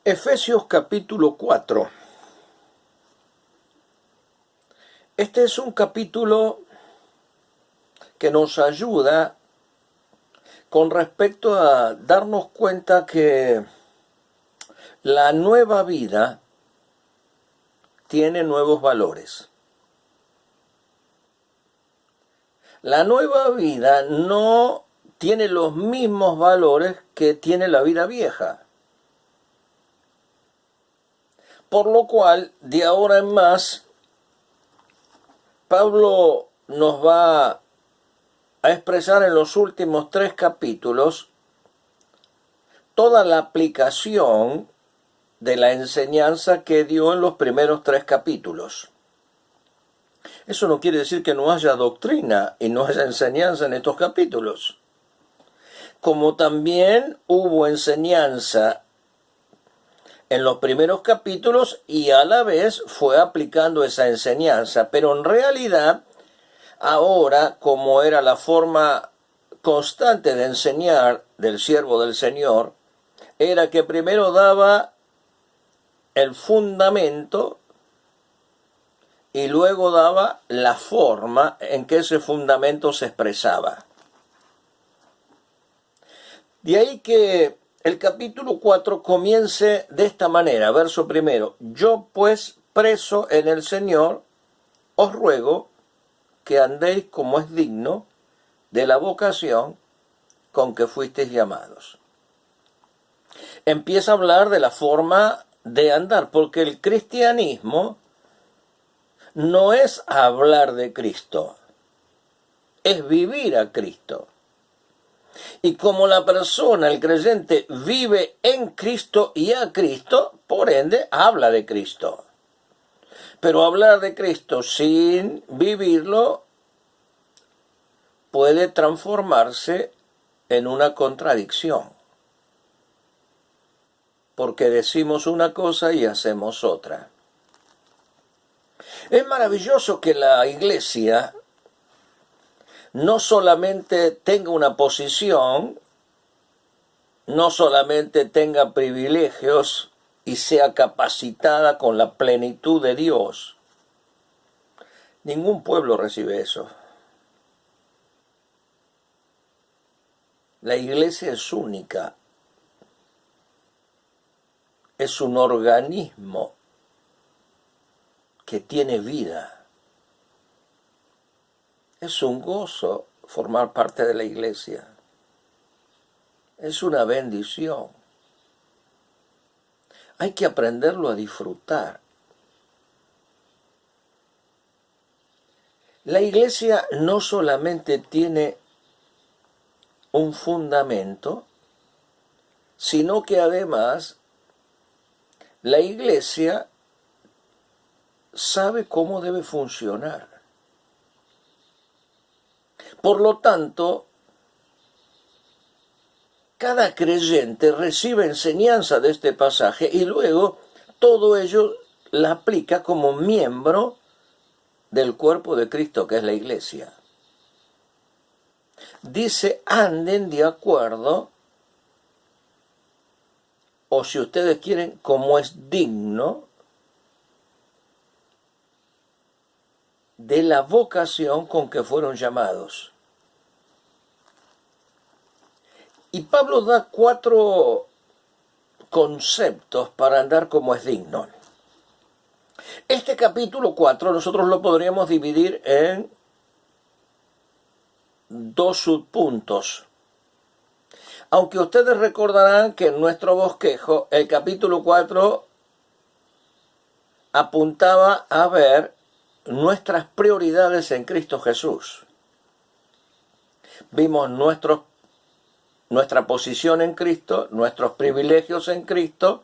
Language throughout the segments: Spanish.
Efesios capítulo 4. Este es un capítulo que nos ayuda con respecto a darnos cuenta que la nueva vida tiene nuevos valores. La nueva vida no tiene los mismos valores que tiene la vida vieja. Por lo cual, de ahora en más, Pablo nos va a expresar en los últimos 3 capítulos toda la aplicación de la enseñanza que dio en los primeros 3 capítulos. Eso no quiere decir que no haya doctrina y no haya enseñanza en estos capítulos. Como también hubo enseñanza en los primeros capítulos y a la vez fue aplicando esa enseñanza, pero en realidad ahora, como era la forma constante de enseñar del siervo del Señor, era que primero daba el fundamento y luego daba la forma en que ese fundamento se expresaba. De ahí que el capítulo 4 comience de esta manera, verso primero: yo pues, preso en el Señor, os ruego que andéis como es digno de la vocación con que fuisteis llamados. Empieza a hablar de la forma de andar, porque el cristianismo no es hablar de Cristo, es vivir a Cristo. Y como la persona, el creyente, vive en Cristo y a Cristo, por ende, habla de Cristo. Pero hablar de Cristo sin vivirlo puede transformarse en una contradicción. Porque decimos una cosa y hacemos otra. Es maravilloso que la iglesia no solamente tenga una posición, no solamente tenga privilegios y sea capacitada con la plenitud de Dios. Ningún pueblo recibe eso. La iglesia es única. Es un organismo que tiene vida. Es un gozo formar parte de la iglesia. Es una bendición. Hay que aprenderlo a disfrutar. La iglesia no solamente tiene un fundamento, sino que además la iglesia sabe cómo debe funcionar. Por lo tanto, cada creyente recibe enseñanza de este pasaje y luego todo ello la aplica como miembro del cuerpo de Cristo, que es la iglesia. Dice: anden de acuerdo, o si ustedes quieren, como es digno de la vocación con que fueron llamados. Y Pablo da 4 conceptos para andar como es digno. Este capítulo 4 nosotros lo podríamos dividir en 2 subpuntos. Aunque ustedes recordarán que en nuestro bosquejo el capítulo 4 apuntaba a ver nuestras prioridades en Cristo Jesús. Vimos nuestra posición en Cristo, nuestros privilegios en Cristo,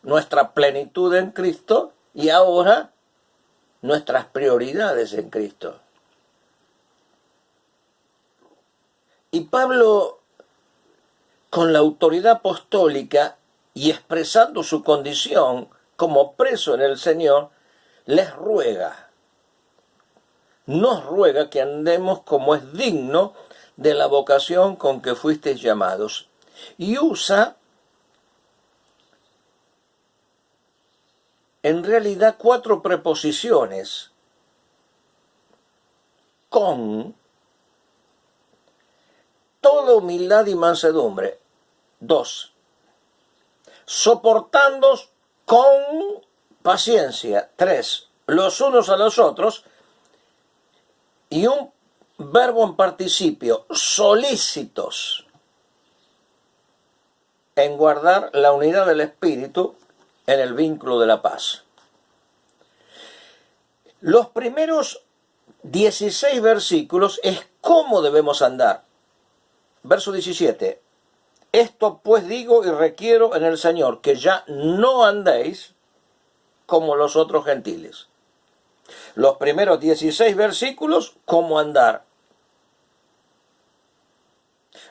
nuestra plenitud en Cristo y ahora nuestras prioridades en Cristo. Y Pablo, con la autoridad apostólica y expresando su condición como preso en el Señor, les ruega, nos ruega que andemos como es digno de la vocación con que fuisteis llamados. Y usa en realidad 4 preposiciones: con, toda humildad y mansedumbre. 2. Soportándoos con paciencia. 3. Los unos a los otros. Y un verbo en participio: solícitos en guardar la unidad del espíritu en el vínculo de la paz. Los primeros 16 versículos es cómo debemos andar. Verso 17. Esto pues digo y requiero en el Señor, que ya no andéis como los otros gentiles. Los primeros 16 versículos, cómo andar.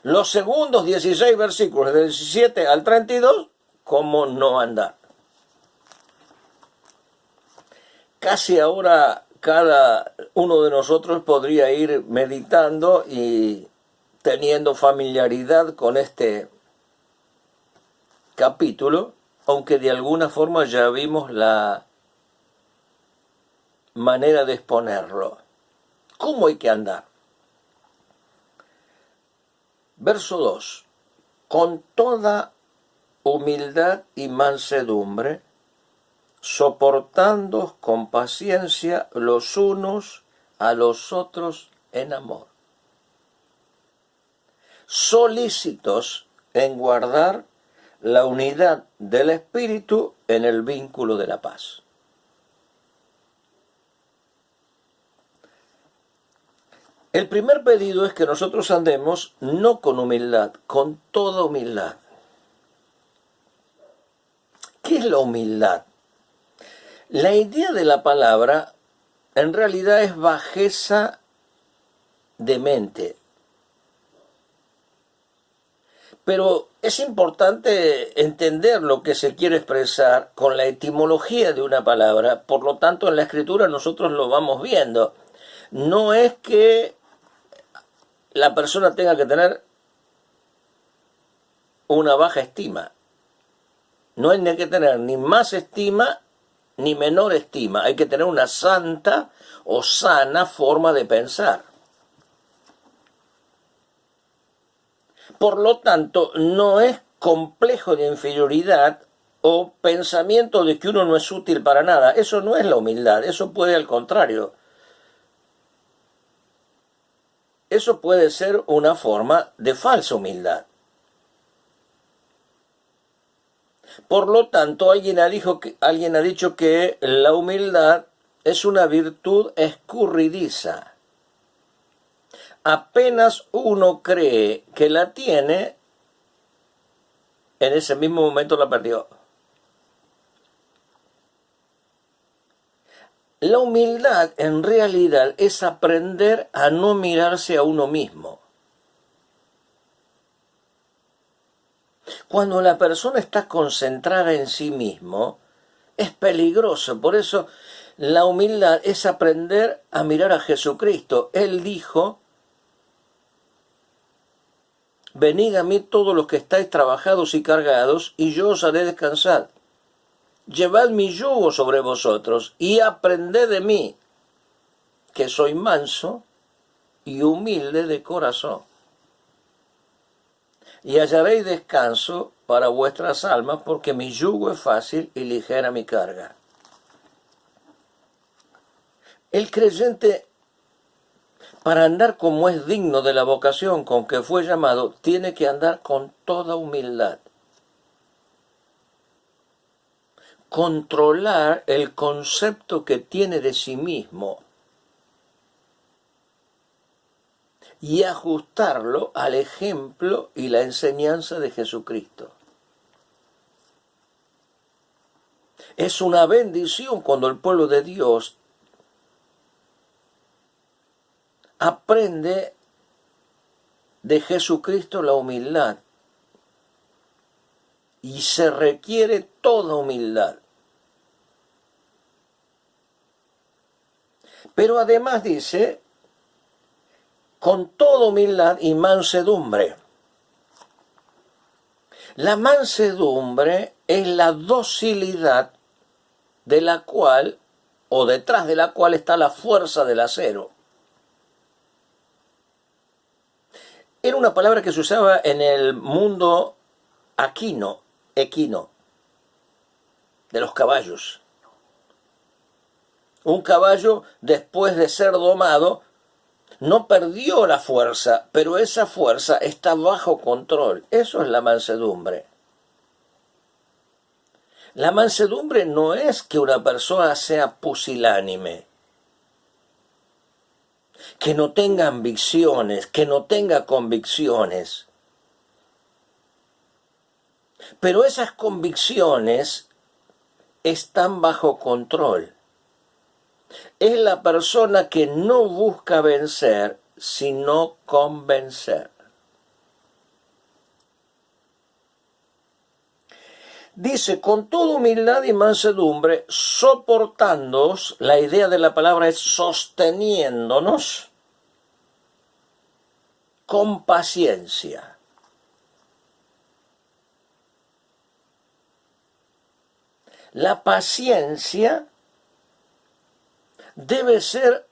Los segundos 16 versículos, del 17 al 32, cómo no andar. Casi ahora cada uno de nosotros podría ir meditando y teniendo familiaridad con este capítulo, aunque de alguna forma ya vimos la manera de exponerlo. ¿Cómo hay que andar? Verso 2. Con toda humildad y mansedumbre, soportándoos con paciencia los unos a los otros en amor, solícitos en guardar la unidad del espíritu en el vínculo de la paz. El primer pedido es que nosotros andemos no con humildad, con toda humildad. ¿Qué es la humildad? La idea de la palabra en realidad es bajeza de mente. Pero es importante entender lo que se quiere expresar con la etimología de una palabra. Por lo tanto, en la escritura nosotros lo vamos viendo. No es que la persona tenga que tener una baja estima. No hay que tener ni más estima ni menor estima. Hay que tener una santa o sana forma de pensar. Por lo tanto, no es complejo de inferioridad o pensamiento de que uno no es útil para nada. Eso no es la humildad. Eso puede, al contrario, eso puede ser una forma de falsa humildad. Por lo tanto, alguien ha dicho que la humildad es una virtud escurridiza. Apenas uno cree que la tiene, en ese mismo momento la perdió. La humildad en realidad es aprender a no mirarse a uno mismo. Cuando la persona está concentrada en sí mismo, es peligroso. Por eso la humildad es aprender a mirar a Jesucristo. Él dijo: venid a mí todos los que estáis trabajados y cargados, y yo os haré descansar. Llevad mi yugo sobre vosotros y aprended de mí, que soy manso y humilde de corazón. Y hallaréis descanso para vuestras almas, porque mi yugo es fácil y ligera mi carga. El creyente, para andar como es digno de la vocación con que fue llamado, tiene que andar con toda humildad. Controlar el concepto que tiene de sí mismo y ajustarlo al ejemplo y la enseñanza de Jesucristo. Es una bendición cuando el pueblo de Dios aprende de Jesucristo la humildad, y se requiere toda humildad. Pero además dice, con toda humildad y mansedumbre. La mansedumbre es la docilidad de la cual, o detrás de la cual está la fuerza del acero. Era una palabra que se usaba en el mundo equino, de los caballos. Un caballo, después de ser domado, no perdió la fuerza, pero esa fuerza está bajo control. Eso es la mansedumbre. La mansedumbre no es que una persona sea pusilánime, que no tenga ambiciones, que no tenga convicciones. Pero esas convicciones están bajo control. Es la persona que no busca vencer, sino convencer. Dice, con toda humildad y mansedumbre, soportándoos, la idea de la palabra es sosteniéndonos, con paciencia. La paciencia debe ser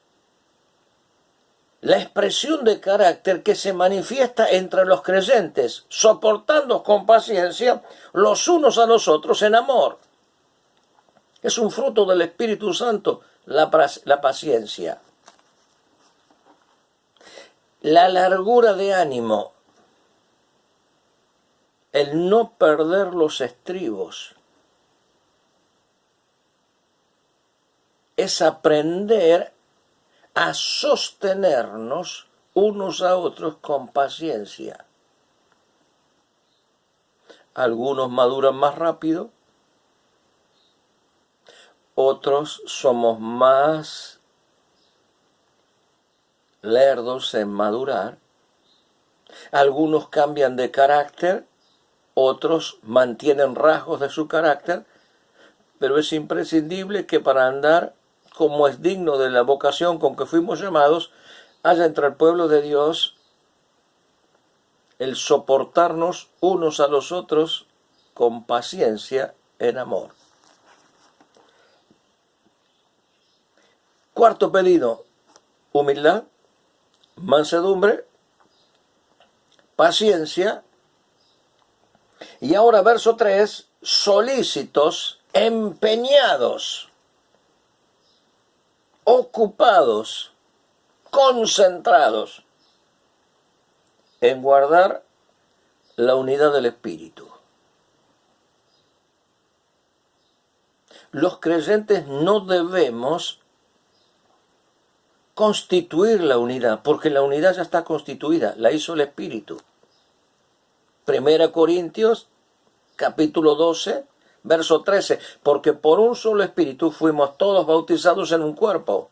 la expresión de carácter que se manifiesta entre los creyentes, soportando con paciencia los unos a los otros en amor. Es un fruto del Espíritu Santo, la paciencia. La largura de ánimo, el no perder los estribos, es aprender a sostenernos unos a otros con paciencia. Algunos maduran más rápido, otros somos más lerdos en madurar, algunos cambian de carácter, otros mantienen rasgos de su carácter, pero es imprescindible que para andar como es digno de la vocación con que fuimos llamados, haya entre el pueblo de Dios el soportarnos unos a los otros con paciencia en amor. Cuarto pedido, humildad, mansedumbre, paciencia. Y ahora verso 3, solícitos, empeñados, ocupados, concentrados en guardar la unidad del Espíritu. Los creyentes no debemos constituir la unidad, porque la unidad ya está constituida, la hizo el Espíritu. 1 Corintios, capítulo 12, verso 13, porque por un solo Espíritu fuimos todos bautizados en un cuerpo.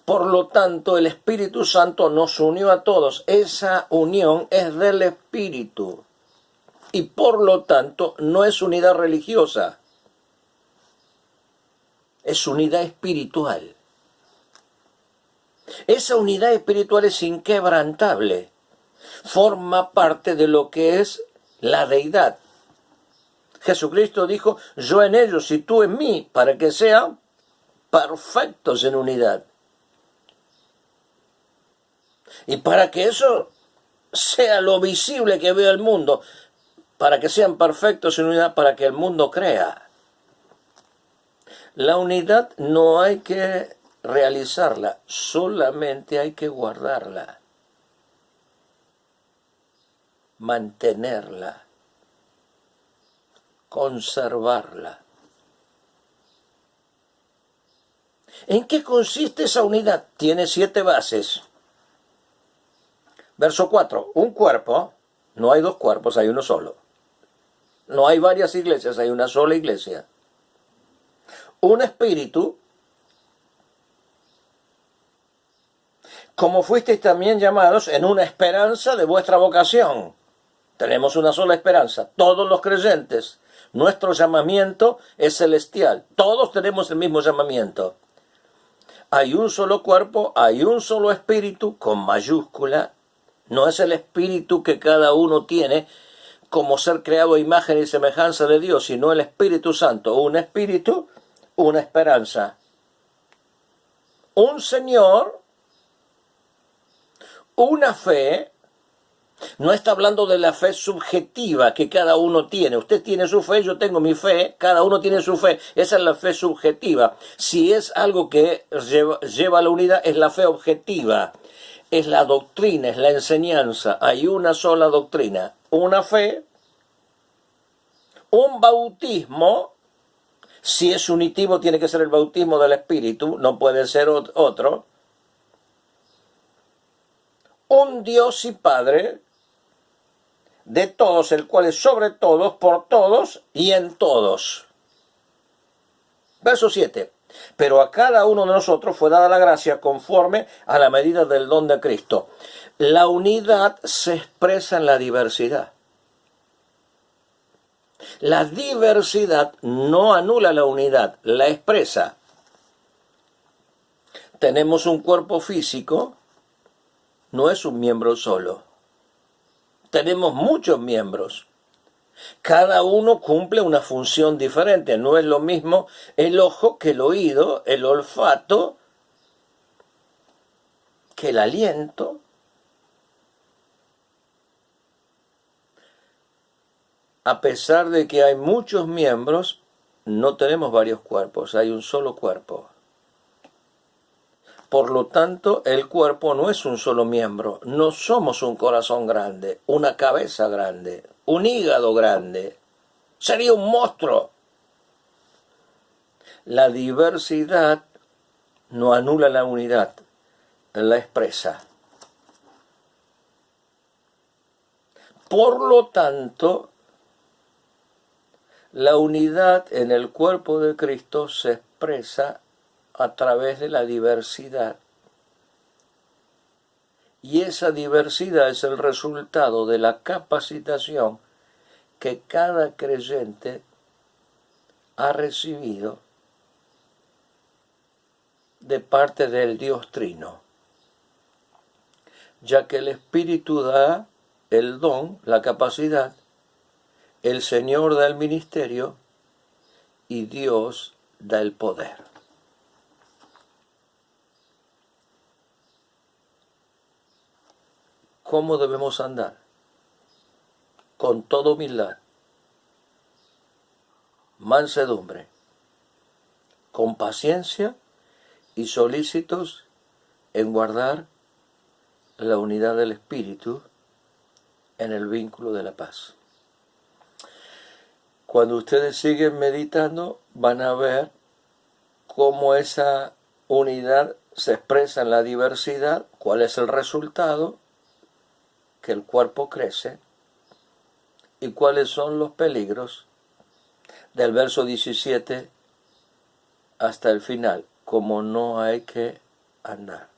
Por lo tanto, el Espíritu Santo nos unió a todos. Esa unión es del Espíritu. Y por lo tanto, no es unidad religiosa. Es unidad espiritual. Esa unidad espiritual es inquebrantable. Forma parte de lo que es la deidad. Jesucristo dijo, yo en ellos y tú en mí, para que sean perfectos en unidad. Y para que eso sea lo visible que vea el mundo, para que sean perfectos en unidad, para que el mundo crea. La unidad no hay que realizarla, solamente hay que guardarla, mantenerla, conservarla. ¿En qué consiste esa unidad? Tiene 7 bases. Verso 4. Un cuerpo, no hay 2 cuerpos, hay uno solo. No hay varias iglesias, hay una sola iglesia. Un espíritu, como fuisteis también llamados en una esperanza de vuestra vocación. Tenemos una sola esperanza, todos los creyentes. Nuestro llamamiento es celestial. Todos tenemos el mismo llamamiento. Hay un solo cuerpo, hay un solo espíritu, con mayúscula. No es el espíritu que cada uno tiene como ser creado a imagen y semejanza de Dios, sino el Espíritu Santo. Un espíritu, una esperanza. Un Señor, una fe. No está hablando de la fe subjetiva que cada uno tiene. Usted tiene su fe, yo tengo mi fe, cada uno tiene su fe. Esa es la fe subjetiva. Si es algo que lleva a la unidad, es la fe objetiva. Es la doctrina, es la enseñanza. Hay una sola doctrina, una fe, un bautismo. Si es unitivo, tiene que ser el bautismo del Espíritu, no puede ser otro. Un Dios y Padre de todos, el cual es sobre todos, por todos y en todos. Verso 7. Pero a cada uno de nosotros fue dada la gracia conforme a la medida del don de Cristo. La unidad se expresa en la diversidad. La diversidad no anula la unidad, la expresa. Tenemos un cuerpo físico, no es un miembro solo. Tenemos muchos miembros. Cada uno cumple una función diferente. No es lo mismo el ojo que el oído, el olfato que el aliento. A pesar de que hay muchos miembros, no tenemos varios cuerpos, hay un solo cuerpo. Por lo tanto, el cuerpo no es un solo miembro. No somos un corazón grande, una cabeza grande, un hígado grande. Sería un monstruo. La diversidad no anula la unidad, la expresa. Por lo tanto, la unidad en el cuerpo de Cristo se expresa a través de la diversidad. Y esa diversidad es el resultado de la capacitación que cada creyente ha recibido de parte del Dios Trino, ya que el Espíritu da el don, la capacidad, el Señor da el ministerio y Dios da el poder. ¿Cómo debemos andar? Con toda humildad, mansedumbre, con paciencia y solícitos en guardar la unidad del Espíritu en el vínculo de la paz. Cuando ustedes siguen meditando, van a ver cómo esa unidad se expresa en la diversidad, cuál es el resultado, que el cuerpo crece, y cuáles son los peligros del verso 17 hasta el final, como no hay que andar.